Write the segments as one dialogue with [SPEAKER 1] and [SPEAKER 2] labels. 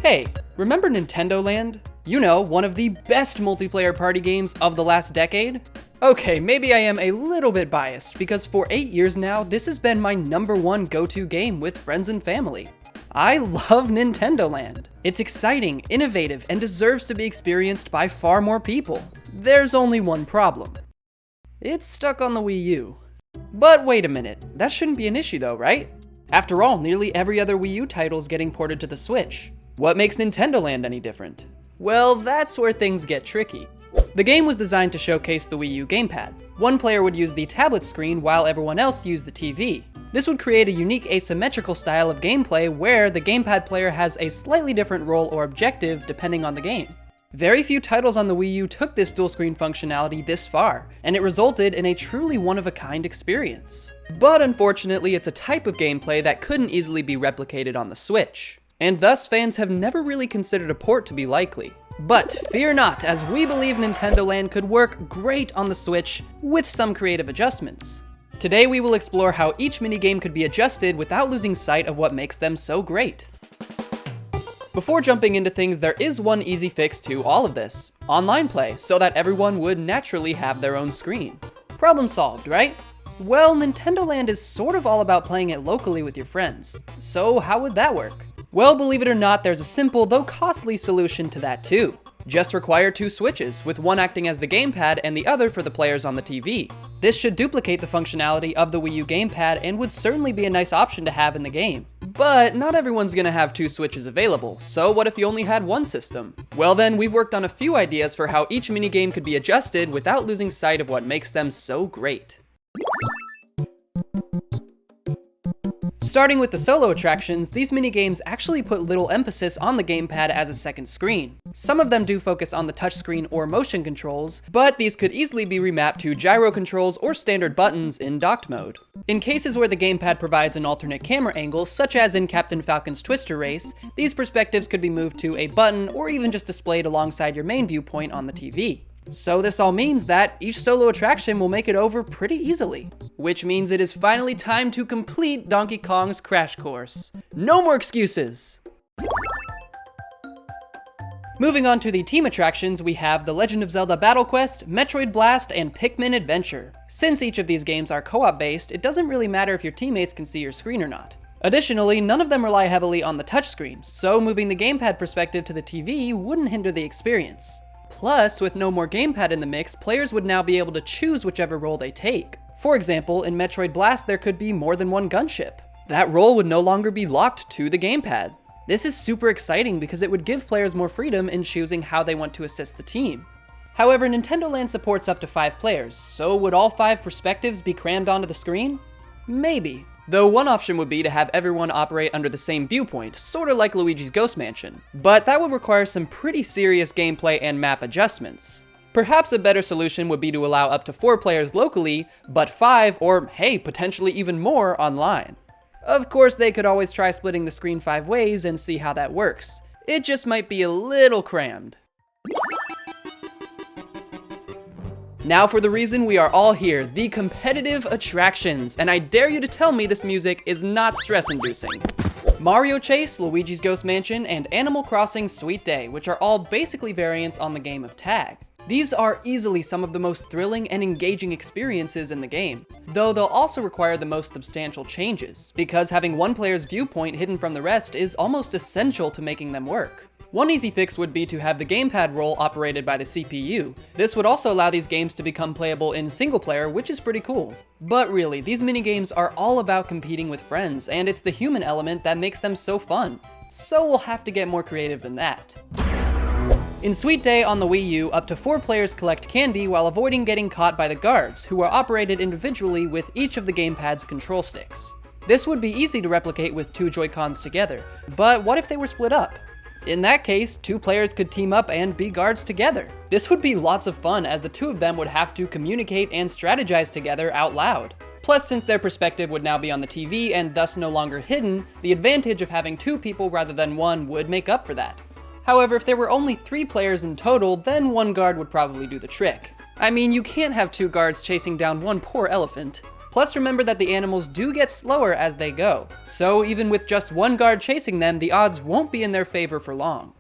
[SPEAKER 1] Hey, remember Nintendo Land? You know, one of the best multiplayer party games of the last decade? Okay, maybe I am a little bit biased, because for 8 years now, this has been my #1 go-to game with friends and family. I love Nintendo Land. It's exciting, innovative, and deserves to be experienced by far more people. There's only one problem. It's stuck on the Wii U. But wait a minute, that shouldn't be an issue though, right? After all, nearly every other Wii U title is getting ported to the Switch. What makes Nintendo Land any different? Well, that's where things get tricky. The game was designed to showcase the Wii U Gamepad. One player would use the tablet screen while everyone else used the TV. This would create a unique asymmetrical style of gameplay where the gamepad player has a slightly different role or objective depending on the game. Very few titles on the Wii U took this dual screen functionality this far, and it resulted in a truly one-of-a-kind experience. But unfortunately, it's a type of gameplay that couldn't easily be replicated on the Switch, and thus fans have never really considered a port to be likely. But fear not, as we believe Nintendo Land could work great on the Switch with some creative adjustments. Today we will explore how each minigame could be adjusted without losing sight of what makes them so great. Before jumping into things, there is one easy fix to all of this: online play, so that everyone would naturally have their own screen. Problem solved, right? Well, Nintendo Land is sort of all about playing it locally with your friends. So how would that work? Well, believe it or not, there's a simple, though costly solution to that too. Just require 2 switches, with one acting as the gamepad and the other for the players on the TV. This should duplicate the functionality of the Wii U Gamepad and would certainly be a nice option to have in the game. But not everyone's gonna have 2 switches available, so what if you only had one system? Well then, we've worked on a few ideas for how each minigame could be adjusted without losing sight of what makes them so great. Starting with the solo attractions, these minigames actually put little emphasis on the gamepad as a second screen. Some of them do focus on the touchscreen or motion controls, but these could easily be remapped to gyro controls or standard buttons in docked mode. In cases where the gamepad provides an alternate camera angle, such as in Captain Falcon's Twister Race, these perspectives could be moved to a button or even just displayed alongside your main viewpoint on the TV. So this all means that each solo attraction will make it over pretty easily. Which means it is finally time to complete Donkey Kong's Crash Course. No more excuses! Moving on to the team attractions, we have The Legend of Zelda Battle Quest, Metroid Blast, and Pikmin Adventure. Since each of these games are co-op based, it doesn't really matter if your teammates can see your screen or not. Additionally, none of them rely heavily on the touchscreen, so moving the gamepad perspective to the TV wouldn't hinder the experience. Plus, with no more gamepad in the mix, players would now be able to choose whichever role they take. For example, in Metroid Blast, there could be more than one gunship. That role would no longer be locked to the gamepad. This is super exciting because it would give players more freedom in choosing how they want to assist the team. However, Nintendo Land supports up to 5 players, so would all 5 perspectives be crammed onto the screen? Maybe. Though one option would be to have everyone operate under the same viewpoint, sorta like Luigi's Ghost Mansion. But that would require some pretty serious gameplay and map adjustments. Perhaps a better solution would be to allow up to 4 players locally, but 5 or hey, potentially even more online. Of course, they could always try splitting the screen 5 ways and see how that works. It just might be a little crammed. Now for the reason we are all here, the competitive attractions, and I dare you to tell me this music is not stress-inducing. Mario Chase, Luigi's Ghost Mansion, and Animal Crossing Sweet Day, which are all basically variants on the game of tag. These are easily some of the most thrilling and engaging experiences in the game, though they'll also require the most substantial changes, because having one player's viewpoint hidden from the rest is almost essential to making them work. One easy fix would be to have the gamepad role operated by the CPU. This would also allow these games to become playable in single player, which is pretty cool. But really, these minigames are all about competing with friends, and it's the human element that makes them so fun. So we'll have to get more creative than that. In Sweet Day on the Wii U, up to 4 players collect candy while avoiding getting caught by the guards, who are operated individually with each of the gamepad's control sticks. This would be easy to replicate with 2 Joy-Cons together, but what if they were split up? In that case, 2 players could team up and be guards together. This would be lots of fun, as the 2 of them would have to communicate and strategize together out loud. Plus, since their perspective would now be on the TV and thus no longer hidden, the advantage of having 2 people rather than 1 would make up for that. However, if there were only 3 players in total, then 1 guard would probably do the trick. I mean, you can't have 2 guards chasing down one poor elephant. Plus remember that the animals do get slower as they go, so even with just one guard chasing them, the odds won't be in their favor for long.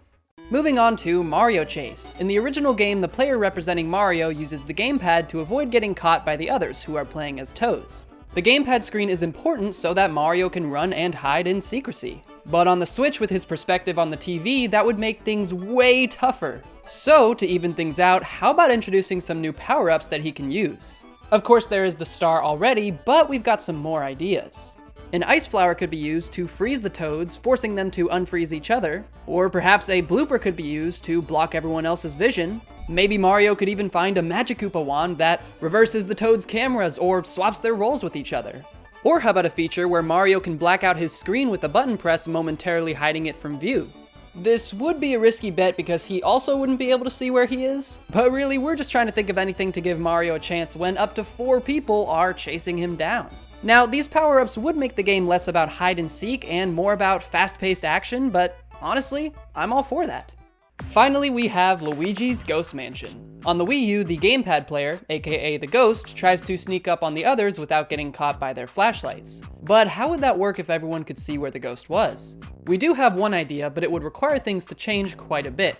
[SPEAKER 1] Moving on to Mario Chase. In the original game, the player representing Mario uses the gamepad to avoid getting caught by the others who are playing as Toads. The gamepad screen is important so that Mario can run and hide in secrecy. But on the Switch with his perspective on the TV, that would make things way tougher. So, to even things out, how about introducing some new power-ups that he can use? Of course there is the star already, but we've got some more ideas. An ice flower could be used to freeze the Toads, forcing them to unfreeze each other, or perhaps a blooper could be used to block everyone else's vision. Maybe Mario could even find a Magic Koopa wand that reverses the Toads' cameras or swaps their roles with each other. Or how about a feature where Mario can black out his screen with a button press, momentarily hiding it from view? This would be a risky bet because he also wouldn't be able to see where he is, but really we're just trying to think of anything to give Mario a chance when up to 4 people are chasing him down. Now, these power-ups would make the game less about hide and seek and more about fast-paced action, but honestly, I'm all for that. Finally, we have Luigi's Ghost Mansion. On the Wii U, the gamepad player, aka the Ghost, tries to sneak up on the others without getting caught by their flashlights. But how would that work if everyone could see where the Ghost was? We do have one idea, but it would require things to change quite a bit.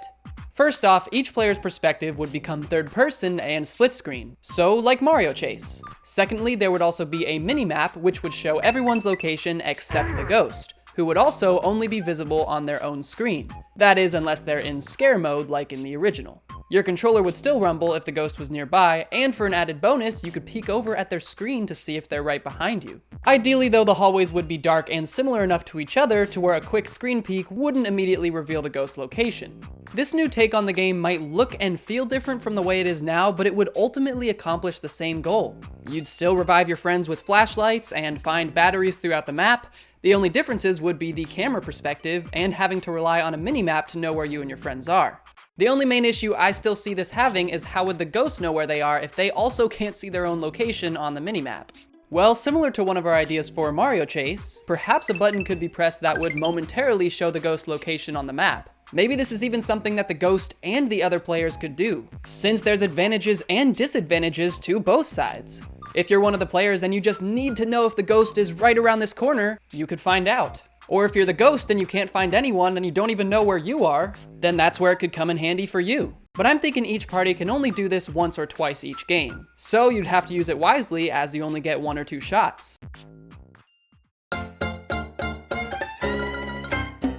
[SPEAKER 1] First off, each player's perspective would become third person and split screen, so like Mario Chase. Secondly, there would also be a mini-map which would show everyone's location except the Ghost, who would also only be visible on their own screen. That is, unless they're in scare mode like in the original. Your controller would still rumble if the Ghost was nearby, and for an added bonus, you could peek over at their screen to see if they're right behind you. Ideally though, the hallways would be dark and similar enough to each other to where a quick screen peek wouldn't immediately reveal the Ghost's location. This new take on the game might look and feel different from the way it is now, but it would ultimately accomplish the same goal. You'd still revive your friends with flashlights and find batteries throughout the map. The only differences would be the camera perspective and having to rely on a mini-map to know where you and your friends are. The only main issue I still see this having is how would the Ghosts know where they are if they also can't see their own location on the minimap? Well, similar to one of our ideas for Mario Chase, perhaps a button could be pressed that would momentarily show the Ghost's location on the map. Maybe this is even something that the Ghost and the other players could do, since there's advantages and disadvantages to both sides. If you're one of the players and you just need to know if the Ghost is right around this corner, you could find out. Or if you're the Ghost and you can't find anyone and you don't even know where you are, then that's where it could come in handy for you. But I'm thinking each party can only do this once or twice each game, so you'd have to use it wisely as you only get 1 or 2 shots.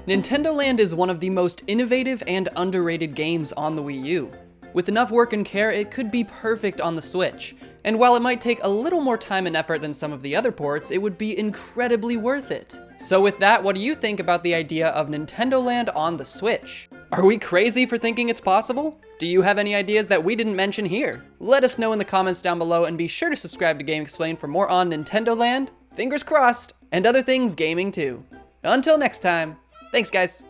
[SPEAKER 1] Nintendo Land is one of the most innovative and underrated games on the Wii U. With enough work and care, it could be perfect on the Switch. And while it might take a little more time and effort than some of the other ports, it would be incredibly worth it. So with that, what do you think about the idea of Nintendo Land on the Switch? Are we crazy for thinking it's possible? Do you have any ideas that we didn't mention here? Let us know in the comments down below, and be sure to subscribe to Game Explained for more on Nintendo Land, fingers crossed, and other things gaming too. Until next time, thanks guys.